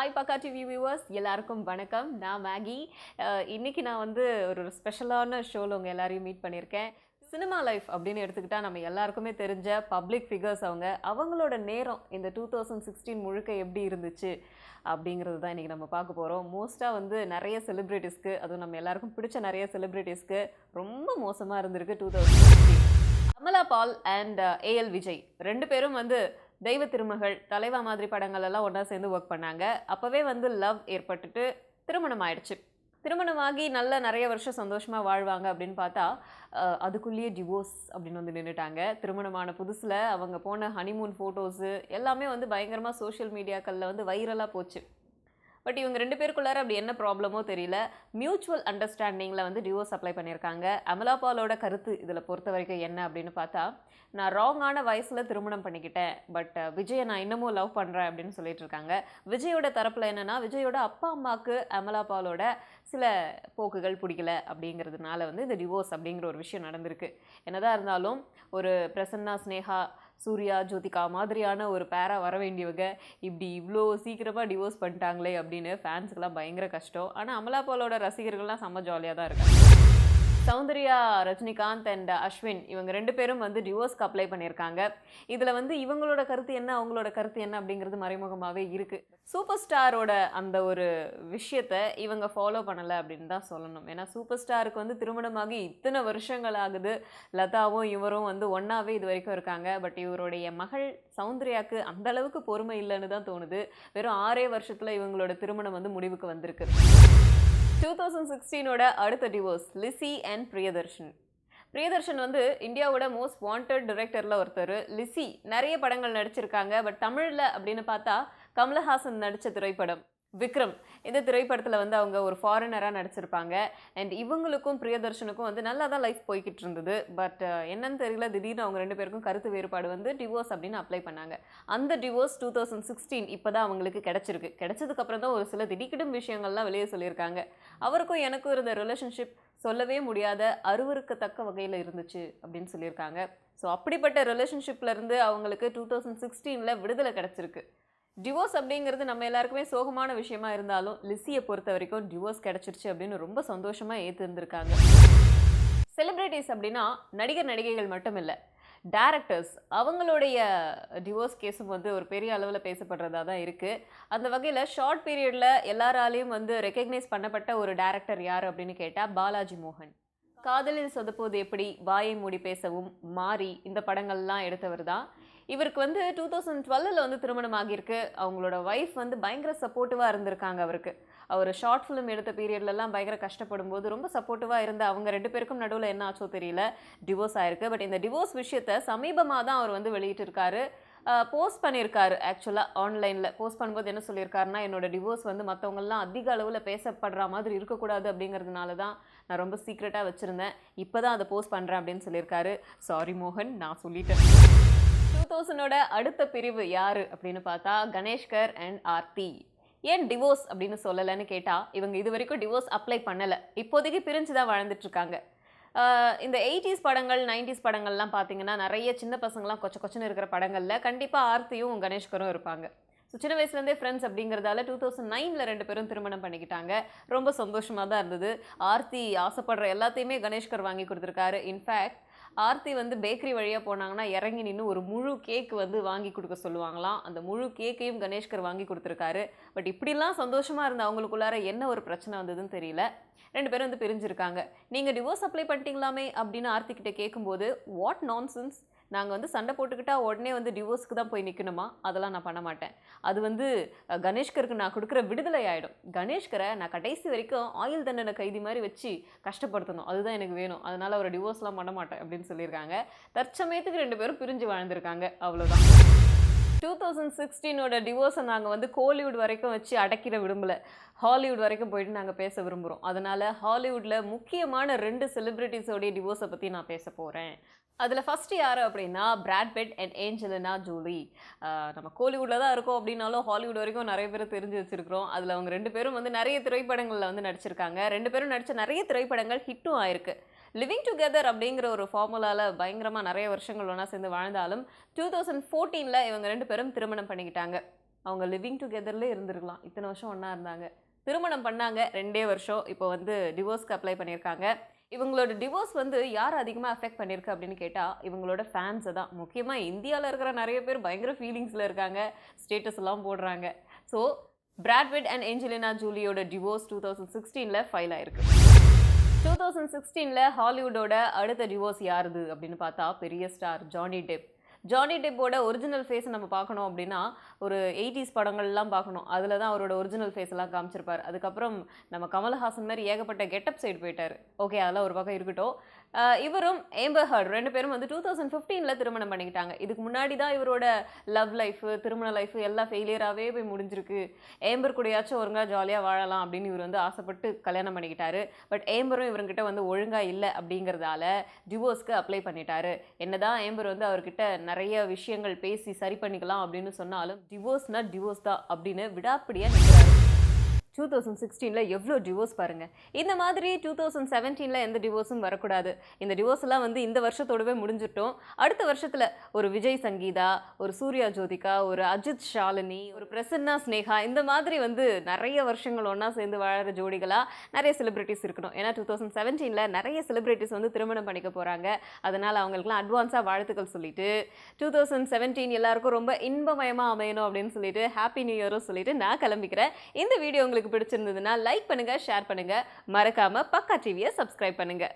Hi பக்கா TV viewers எல்லாருக்கும் வணக்கம். நான் மேகி. இன்னைக்கு நான் வந்து ஒரு ஸ்பெஷலான ஷோவில் உங்கள் எல்லாரையும் மீட் பண்ணியிருக்கேன். சினிமா லைஃப் அப்படின்னு எடுத்துக்கிட்டா நம்ம எல்லாருக்குமே தெரிஞ்ச பப்ளிக் ஃபிகர்ஸ் அவங்களோட நேரம் இந்த 2016 முழுக்க எப்படி இருந்துச்சு அப்படிங்கிறது தான் இன்றைக்கி நம்ம பார்க்க போகிறோம். மோஸ்ட்டாக வந்து நிறைய செலிப்ரிட்டிஸ்க்கு, அதுவும் நம்ம எல்லாருக்கும் பிடிச்ச நிறைய செலிப்ரிட்டிஸ்க்கு ரொம்ப மோசமாக இருந்திருக்கு 2016. Amala ball and AL Vijay ரெண்டு பேரும் வந்து தெய்வ திருமகள், தலைவா மாதிரி படங்கள் எல்லாம் ஒன்றா சேர்ந்து ஒர்க் பண்ணாங்க. அப்போவே வந்து லவ் ஏற்பட்டுட்டு திருமணம் ஆயிடுச்சு. திருமணமாகி நிறைய வருஷம் சந்தோஷமாக வாழ்வாங்க அப்படின்னு பார்த்தா அதுக்குள்ளேயே டிவோர்ஸ் அப்படின்னு வந்து நின்றுட்டாங்க. திருமணமான புதுசில் அவங்க போன ஹனிமூன் ஃபோட்டோஸு எல்லாமே வந்து பயங்கரமாக சோஷியல் மீடியாக்களில் வந்து வைரலாக போச்சு. பட் இவங்க ரெண்டு பேருக்குள்ளார அப்படி என்ன ப்ராப்ளமோ தெரியல. மியூச்சுவல் அண்டர்ஸ்டாண்டிங்கில் வந்து டிவோர்ஸ் அப்ளை பண்ணியிருக்காங்க. அமலா பாலோட கருத்து இதில் பொறுத்த வரைக்கும் என்ன அப்படின்னு பார்த்தா, நான் ராங்கான வயசில் திருமணம் பண்ணிக்கிட்டேன், பட் விஜயை நான் இன்னமும் லவ் பண்ணுறேன் அப்படின்னு சொல்லிட்டு இருக்காங்க. விஜயோட தரப்பில் என்னென்னா, விஜயோட அப்பா அம்மாவுக்கு அமலா பாலோட சில போக்குகள் பிடிக்கல அப்படிங்கிறதுனால வந்து இந்த டிவோர்ஸ் அப்படிங்கிற ஒரு விஷயம் நடந்திருக்கு. என்னதான் இருந்தாலும் ஒரு பிரசன்னா, ஸ்னேகா, சூர்யா, ஜோதிகா மாதிரியான ஒரு பேரா வர வேண்டியவங்க இப்படி இவ்வளோ சீக்கிரமாக டிவோர்ஸ் பண்ணிட்டாங்களே அப்படின்னு ஃபேன்ஸுக்கெல்லாம் பயங்கர கஷ்டம். ஆனால் அமலா பாலோட ரசிகர்கள்லாம் செம்ம ஜாலியாக தான் இருக்காங்க. சௌந்தர்யா, ரஜினிகாந்த் அண்ட் அஸ்வின் இவங்க ரெண்டு பேரும் வந்து டிவோர்ஸ்க்கு அப்ளை பண்ணியிருக்காங்க. இதில் வந்து இவங்களோட கருத்து என்ன, அவங்களோட கருத்து என்ன அப்படிங்கிறது மறைமுகமாகவே இருக்குது. சூப்பர் ஸ்டாரோட அந்த ஒரு விஷயத்தை இவங்க ஃபாலோ பண்ணலை அப்படின்னு தான் சொல்லணும். ஏன்னா சூப்பர் ஸ்டாருக்கு வந்து திருமணமாகி இத்தனை வருஷங்கள் ஆகுது. லதாவும் இவரும் வந்து ஒன்றாவே இது வரைக்கும் இருக்காங்க. பட் இவருடைய மகள் சௌந்தர்யாவுக்கு அந்த அளவுக்கு பொறுமை இல்லைன்னு தான் தோணுது. வெறும் 6 வருஷத்தில் இவங்களோட திருமணம் வந்து முடிவுக்கு வந்திருக்கு. 2016ஓட அடுத்த டிவோர்ஸ் லிசி அண்ட் பிரியதர்ஷன். பிரியதர்ஷன் வந்து இந்தியாவோட மோஸ்ட் வாண்டட் டிரெக்டரில் ஒருத்தர். லிசி நிறைய படங்கள் நடிச்சிருக்காங்க. பட் தமிழில் அப்படின்னு பார்த்தா கமலஹாசன் நடித்த திரைப்படம் விக்ரம், இந்த திரைப்படத்தில் வந்து அவங்க ஒரு ஃபாரினராக நடிச்சிருப்பாங்க. அண்ட் இவங்களுக்கும் பிரியதர்ஷனுக்கும் வந்து நல்லா தான் லைஃப் போய்கிட்டு இருந்தது. பட் என்னன்னு தெரியல, திடீர்னு அவங்க ரெண்டு பேருக்கும் கருத்து வேறுபாடு வந்து டிவோர்ஸ் அப்படின்னு அப்ளை பண்ணாங்க. அந்த டிவோர்ஸ் 2016 இப்போ தான் அவங்களுக்கு கிடச்சிருக்கு. கிடச்சதுக்கப்புறம் தான் ஒரு சில திடீக்கிடும் விஷயங்கள்லாம் வெளியே சொல்லியிருக்காங்க. அவருக்கும் எனக்கும் இருந்த ரிலேஷன்ஷிப் சொல்லவே முடியாத அருவருக்கத்தக்க வகையில் இருந்துச்சு அப்படின்னு சொல்லியிருக்காங்க. ஸோ அப்படிப்பட்ட ரிலேஷன்ஷிப்லேருந்து அவங்களுக்கு 2016 விடுதலை கிடச்சிருக்கு. டிவோர்ஸ் அப்படிங்கிறது நம்ம எல்லாருக்குமே சோகமான விஷயமா இருந்தாலும் லிசியை பொறுத்த வரைக்கும் டிவோர்ஸ் கிடைச்சிருச்சு அப்படின்னு ரொம்ப சந்தோஷமாக ஏற்றிருந்திருக்காங்க. செலிப்ரிட்டிஸ் அப்படின்னா நடிகர் நடிகைகள் மட்டும் இல்லை, டேரக்டர்ஸ் அவங்களுடைய டிவோர்ஸ் கேஸும் வந்து ஒரு பெரிய அளவில் பேசப்படுறதா தான் இருக்குது. அந்த வகையில் ஷார்ட் பீரியடில் எல்லாராலையும் வந்து ரெக்கக்னைஸ் பண்ணப்பட்ட ஒரு டேரக்டர் யார் அப்படின்னு கேட்டால் பாலாஜி மோகன். காதலில் சொதப்போது எப்படி, வாயை மூடி பேசவும், மாறி இந்த படங்கள்லாம் எடுத்தவர் தான். இவருக்கு வந்து 2012 வந்து திருமணம் ஆகியிருக்கு. அவங்களோட ஒய்ஃப் வந்து பயங்கர சப்போர்ட்டிவாக இருந்திருக்காங்க அவருக்கு. அவர் ஷார்ட் ஃபிலிம் எடுத்த பீரியட்லலாம் பயங்கர கஷ்டப்படும் போது ரொம்ப சப்போர்ட்டிவாக இருந்த அவங்க ரெண்டு பேருக்கும் நடுவில் என்ன ஆச்சோ தெரியல, டிவோர்ஸ் ஆயிருக்கு. பட் இந்த டிவோர்ஸ் விஷயத்தை சமீபமாக தான் அவர் வந்து வெளியிட்டிருக்காரு. போஸ்ட் பண்ணியிருக்காரு. ஆக்சுவலாக ஆன்லைனில் போஸ்ட் பண்ணும்போது என்ன சொல்லியிருக்காருன்னா, என்னோட டிவோர்ஸ் வந்து மற்றவங்கெல்லாம் அதிக அளவில் பேசப்படுற மாதிரி இருக்கக்கூடாது அப்படிங்கிறதுனால தான் நான் ரொம்ப சீக்ரெட்டாக வச்சுருந்தேன். இப்போ தான் அதை போஸ்ட் பண்ணுறேன் அப்படின்னு சொல்லியிருக்காரு. சாரி மோகன், நான் சொல்லிட்டேன். 2000ஓட அடுத்த பிரிவு யார் அப்படின்னு பார்த்தா கணேஷ்கர் அண்ட் ஆர்த்தி. ஏன் டிவோர்ஸ் அப்படின்னு சொல்லலைன்னு கேட்டால், இவங்க இது வரைக்கும் டிவோர்ஸ் அப்ளை பண்ணலை. இப்போதைக்கு பிரிஞ்சு தான் வாழ்ந்துட்டுருக்காங்க. இந்த 80s படங்கள் 90s படங்கள்லாம் பார்த்தீங்கன்னா நிறைய சின்ன பசங்களாம் கொச்சன்னு இருக்கிற படங்களில் கண்டிப்பாக ஆர்த்தியும் கணேஷ்கரும் இருப்பாங்க. ஸோ சின்ன வயசுலேருந்தே ஃப்ரெண்ட்ஸ் அப்படிங்கிறதால 2009 ரெண்டு பேரும் திருமணம் பண்ணிக்கிட்டாங்க. ரொம்ப சந்தோஷமாக தான் இருந்தது. ஆர்த்தி ஆசைப்படுற எல்லாத்தையுமே கணேஷ்கர் வாங்கி கொடுத்துருக்காரு. இன்ஃபேக்ட் ஆர்த்தி வந்து பேக்கரி வழியாக போனாங்கன்னா இறங்கி நின்று ஒரு முழு கேக் வந்து வாங்கி கொடுக்க சொல்லுவாங்களாம். அந்த முழு கேக்கையும் கணேஷ்கர் வாங்கி கொடுத்துருக்காரு. பட் இப்படிலாம் சந்தோஷமாக இருந்த அவங்களுக்குள்ளார என்ன ஒரு பிரச்சனை வந்ததுன்னு தெரியல. ரெண்டு பேரும் வந்து பிரிஞ்சிருக்காங்க. நீங்கள் டிவோர்ஸ் அப்ளை பண்ணிட்டீங்களாமே அப்படின்னு ஆர்த்திக்கிட்ட கேட்கும்போது, வாட் நான்சென்ஸ், நாங்கள் வந்து சண்டை போட்டுக்கிட்டா உடனே வந்து டிவோர்ஸ்க்கு தான் போய் நிற்கணுமா, அதெல்லாம் நான் பண்ண மாட்டேன். அது வந்து கணேஷ்கருக்கு நான் கொடுக்குற விடுதலை ஆகிடும். கணேஷ்கரை நான் கடைசி வரைக்கும் ஆயுள் தண்டனை கைதி மாதிரி வச்சு கஷ்டப்படுத்தணும், அதுதான் எனக்கு வேணும். அதனால் அவர் டிவோர்ஸ்லாம் பண்ண மாட்டேன் அப்படின்னு சொல்லியிருக்காங்க. தற்சமயத்துக்கு ரெண்டு பேரும் பிரிஞ்சு வாழ்ந்திருக்காங்க, அவ்வளோதான். 2016ஓட டிவோர்ஸை நாங்கள் வந்து கோலிவுட் வரைக்கும் வச்சு அடக்கிட விரும்பலை, ஹாலிவுட் வரைக்கும் போயிட்டு நாங்கள் பேச விரும்புகிறோம். அதனால் ஹாலிவுட்டில் முக்கியமான 2 செலிப்ரிட்டிஸோடைய டிவோர்ஸை பற்றி நான் பேச போகிறேன். அதில் ஃபஸ்ட்டு யார் அப்படின்னா Brad Pitt and Angelina Jolie. நம்ம கோலிவுட்டில் தான் இருக்கோம் அப்படின்னாலும் ஹாலிவுட் வரைக்கும் நிறைய பேர் தெரிஞ்சு வச்சுருக்கிறோம். அதில் அவங்க ரெண்டு பேரும் வந்து நிறைய திரைப்படங்களில் வந்து நடிச்சிருக்காங்க. ரெண்டு பேரும் நடித்த நிறைய திரைப்படங்கள் ஹிட்டும் ஆயிருக்கு. லிவிங் டுகெதர் அப்படிங்கிற ஒரு ஃபார்முலாவில் பயங்கரமாக நிறைய வருஷங்கள் ஒன்றா சேர்ந்து வாழ்ந்தாலும் 2014 இவங்க ரெண்டு பேரும் திருமணம் பண்ணிக்கிட்டாங்க. அவங்க லிவிங் டுகெதர்ல இருந்திருக்கலாம். இத்தனை வருஷம் ஒண்ணா இருந்தாங்க. திருமணம் பண்ணாங்க 2 வருஷம். இப்போ வந்து டிவோர்ஸ்க்கு அப்ளை பண்ணியிருக்காங்க. இவங்களோட டிவோர்ஸ் வந்து யார் அதிகமா அஃபெக்ட் பண்ணியிருக்கு அப்படின்னு கேட்டா, இவங்களோட ஃபேன்ஸ தான். முக்கியமா இந்தியால இருக்கிற நெறைய பேர் பயங்கர ஃபீலிங்ஸ்ல இருக்காங்க. ஸ்டேட்டஸ் எல்லாம் போடுறாங்க. So Brad Pitt and Angelina ஜூலியோட டிவோர்ஸ் 2016ல ஃபைல் ஆயிருக்கு. 2016ல ஹாலிவுட்டோட அடுத்த டிவோர்ஸ் யாருது அப்படின்னு பார்த்தா, பெரிய ஸ்டார் ஜானி டெப். ஜானி டெப்போட ஒரிஜினல் ஃபேஸை நம்ம பார்க்கணும் அப்படின்னா, ஒரு 80s படங்கள்லாம் பார்க்கணும். அதில தான் அவரோட ஒரிஜினல் ஃபேஸ் எல்லாம் காமிச்சிருப்பார். அதுக்கப்புறம் நம்ம கமல்ஹாசன் மாரி ஏகப்பட்ட கெட்டப் சைடு போயிட்டாரு. ஓகே, அதெல்லாம் ஒரு பக்கம் இருக்கட்டும். இவரும் ஏம்பர் ஹர்ட் 2 பேரும் வந்து 2015ல திருமணம் பண்ணிக்கிட்டாங்க. இதுக்கு முன்னாடி தான் இவரோட லவ் லைஃப், திருமண லைஃப் எல்லாம் ஃபெயிலியராவே போய் முடிஞ்சிருக்கு. ஏம்பர் கூடயாச்சும் ஒழுங்கா ஜாலியா வாழலாம் அப்படின்னு இவர் வந்து ஆசைப்பட்டு கல்யாணம் பண்ணிக்கிட்டாரு. பட் ஏம்பரும் இவர்கிட்ட வந்து ஒழுங்கா இல்ல அப்படிங்கிறதால டிவோர்ஸ்க்கு அப்ளை பண்ணிட்டாரு. என்னதான் ஏம்பர் வந்து அவர்கிட்ட நிறைய விஷயங்கள் பேசி சரி பண்ணிக்கலாம் அப்படின்னு சொன்னாலும், டிவோர்ஸ்னா டிவோர்ஸ் தான் அப்படின்னு விடாப்பிடியா நிற்கிறாரு. 2016ல எவ்வளோ டிவோர்ஸ் பாருங்க. இந்த மாதிரி 2017ல எந்த டிவோர்ஸும் வரக்கூடாது. இந்த டிவோர்ஸ் எல்லாம் வந்து இந்த வருஷத்தோடவே முடிஞ்சிட்டோம். அடுத்த வருஷத்துல ஒரு விஜய் சங்கீதா, ஒரு சூர்யா ஜோதிகா, ஒரு அஜித் ஷாலினி, ஒரு பிரசன்னா ஸ்னேகா, இந்த மாதிரி வந்து நிறைய வருஷங்கள் ஒண்ணா சேர்ந்து வாழற ஜோடிகளா நிறைய செலிபிரிட்டிஸ் இருக்கணும். ஏன்னா 2017ல நிறைய செலிபிரிட்டிஸ் வந்து திருமணம் பண்ணிக்க போறாங்க. அதனால அவங்களுக்குலாம் அட்வான்ஸா வாழ்த்துக்கள் சொல்லிட்டு 2017 எல்லாருக்கும் ரொம்ப இன்பமயமா அமையணும் அப்படின்னு சொல்லிட்டு ஹாப்பி நியூ இயரும் சொல்லிட்டு நான் கிளம்பிக்கிறேன். இந்த வீடியோ உங்களுக்கு பிடிச்சிருந்ததுன்னா லைக் பண்ணுங்க, ஷேர் பண்ணுங்க, மறக்காம பக்கா டிவியை சப்ஸ்கிரைப் பண்ணுங்க.